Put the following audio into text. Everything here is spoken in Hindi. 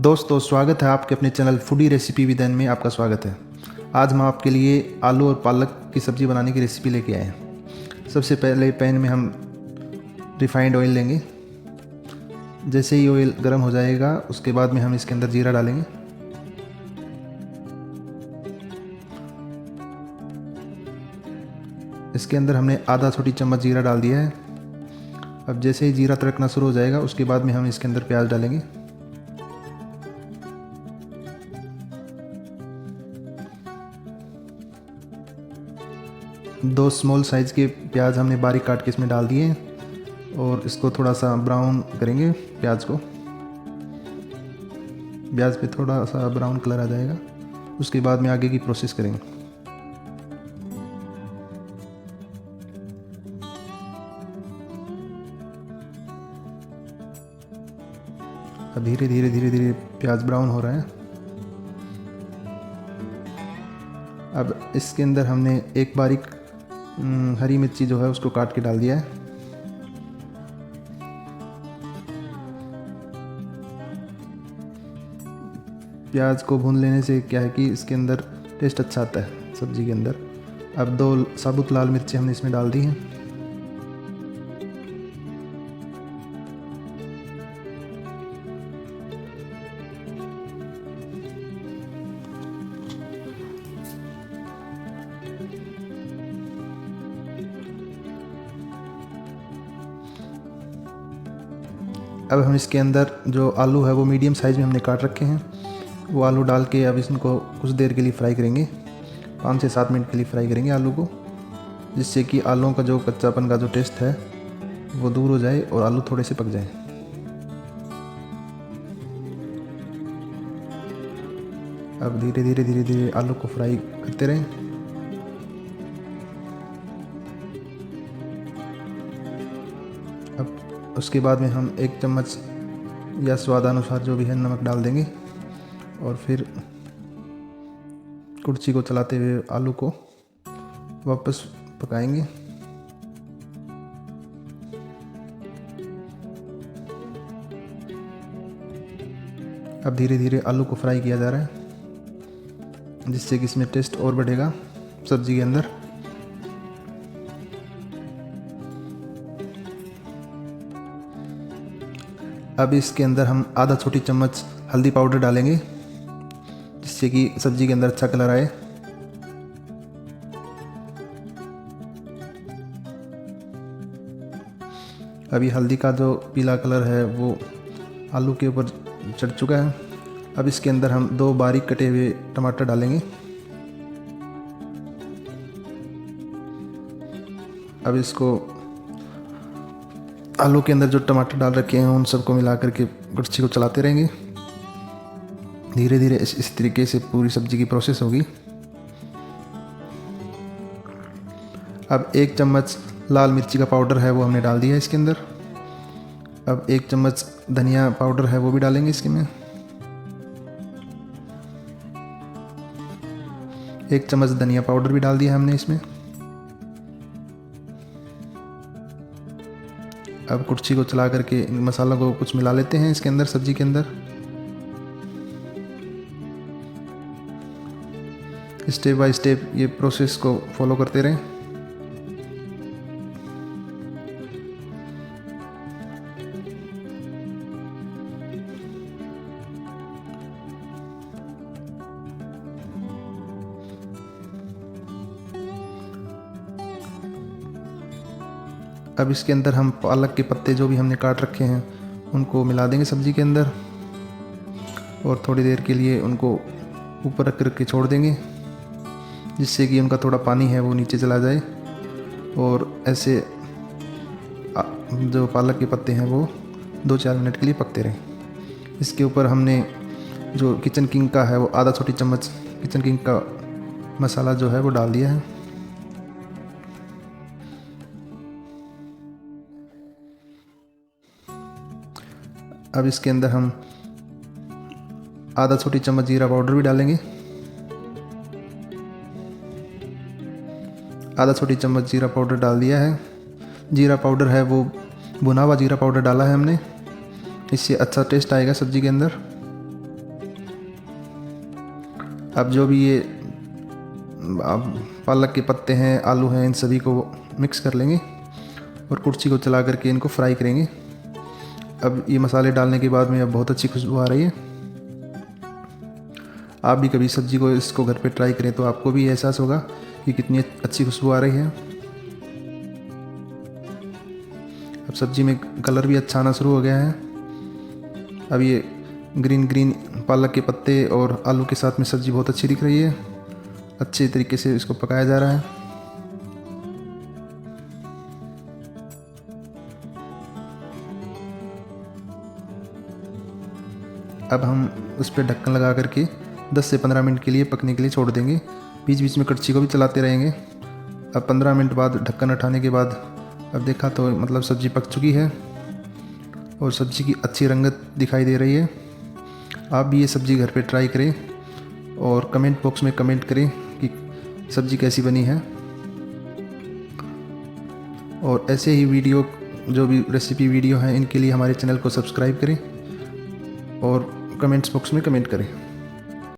दोस्तों स्वागत है आपके अपने channel foodie recipe with N में। आपका स्वागत है। आज हम आपके लिए आलू और पालक की सब्ज़ी बनाने की रेसिपी लेके आए हैं। सबसे पहले पैन में हम रिफाइंड ऑयल लेंगे। जैसे ही ऑयल गर्म हो जाएगा उसके बाद में हम इसके अंदर जीरा डालेंगे। इसके अंदर हमने आधा छोटी चम्मच जीरा डाल दिया है। अब जैसे ही जीरा तड़कना शुरू हो जाएगा उसके बाद में हम इसके अंदर प्याज डालेंगे। दो स्मॉल साइज़ के प्याज हमने बारीक काट के इसमें डाल दिए हैं और इसको थोड़ा सा ब्राउन करेंगे। प्याज को प्याज पे थोड़ा सा ब्राउन कलर आ जाएगा उसके बाद में आगे की प्रोसेस करेंगे। अब धीरे धीरे प्याज ब्राउन हो रहा है। अब इसके अंदर हमने एक बारीक हरी मिर्ची जो है उसको काट के डाल दिया है। प्याज को भून लेने से क्या है कि इसके अंदर टेस्ट अच्छा आता है सब्ज़ी के अंदर। अब दो साबुत लाल मिर्ची हमने इसमें डाल दी हैं। अब हम इसके अंदर जो आलू है वो मीडियम साइज़ में हमने काट रखे हैं, वो आलू डाल के अब इसको कुछ देर के लिए फ्राई करेंगे। 5 से 7 मिनट के लिए फ्राई करेंगे आलू को, जिससे कि आलूओं का जो कच्चापन का जो टेस्ट है वो दूर हो जाए और आलू थोड़े से पक जाए। अब धीरे धीरे आलू को फ्राई करते रहें। अब उसके बाद में हम 1 चम्मच या स्वादानुसार जो भी है नमक डाल देंगे और फिर कुर्ची को चलाते हुए आलू को वापस पकाएंगे। अब धीरे धीरे आलू को फ्राई किया जा रहा है, जिससे कि इसमें टेस्ट और बढ़ेगा सब्ज़ी के अंदर। अब इसके अंदर हम आधा छोटी चम्मच हल्दी पाउडर डालेंगे, जिससे कि सब्ज़ी के अंदर अच्छा कलर आए। अभी हल्दी का जो पीला कलर है वो आलू के ऊपर चढ़ चुका है। अब इसके अंदर हम 2 बारीक कटे हुए टमाटर डालेंगे। अब इसको आलू के अंदर जो टमाटर डाल रखे हैं उन सबको मिला करके कुर्ची को चलाते रहेंगे। धीरे धीरे इस तरीके से पूरी सब्ज़ी की प्रोसेस होगी। अब 1 चम्मच लाल मिर्ची का पाउडर है वो हमने डाल दिया है इसके अंदर। अब 1 चम्मच धनिया पाउडर है वो भी डालेंगे इसके में। 1 चम्मच धनिया पाउडर भी डाल दिया हमने इसमें। अब कुर्ची को चला करके इन मसालों को कुछ मिला लेते हैं इसके अंदर, सब्जी के अंदर। स्टेप बाय स्टेप ये प्रोसेस को फॉलो करते रहें। अब इसके अंदर हम पालक के पत्ते जो भी हमने काट रखे हैं उनको मिला देंगे सब्ज़ी के अंदर और थोड़ी देर के लिए उनको ऊपर रख करके छोड़ देंगे, जिससे कि उनका थोड़ा पानी है वो नीचे चला जाए। और ऐसे जो पालक के पत्ते हैं वो 2-4 मिनट के लिए पकते रहें। इसके ऊपर हमने जो किचन किंग का है वो आधा छोटी चम्मच किचन किंग का मसाला जो है वो डाल दिया है। अब इसके अंदर हम आधा छोटी चम्मच जीरा पाउडर भी डालेंगे। आधा छोटी चम्मच जीरा पाउडर डाल दिया है। जीरा पाउडर है वो भुना हुआ जीरा पाउडर डाला है हमने, इससे अच्छा टेस्ट आएगा सब्ज़ी के अंदर। अब जो भी ये पालक के पत्ते हैं, आलू हैं, इन सभी को मिक्स कर लेंगे और कुर्सी को चला करके इनको फ्राई करेंगे। अब ये मसाले डालने के बाद में अब बहुत अच्छी खुशबू आ रही है। आप भी कभी सब्ज़ी को इसको घर पे ट्राई करें तो आपको भी एहसास होगा कि कितनी अच्छी खुशबू आ रही है। अब सब्ज़ी में कलर भी अच्छा आना शुरू हो गया है। अब ये ग्रीन पालक के पत्ते और आलू के साथ में सब्ज़ी बहुत अच्छी दिख रही है। अच्छे तरीके से इसको पकाया जा रहा है। अब हम उस पर ढक्कन लगा करके 10 से 15 मिनट के लिए पकने के लिए छोड़ देंगे। बीच बीच में कड़छी को भी चलाते रहेंगे। अब 15 मिनट बाद ढक्कन उठाने के बाद अब देखा तो मतलब सब्ज़ी पक चुकी है और सब्ज़ी की अच्छी रंगत दिखाई दे रही है। आप भी ये सब्ज़ी घर पे ट्राई करें और कमेंट बॉक्स में कमेंट करें कि सब्ज़ी कैसी बनी है। और ऐसे ही वीडियो, जो भी रेसिपी वीडियो हैं, इनके लिए हमारे चैनल को सब्सक्राइब करें और कमेंट्स बॉक्स में कमेंट करें।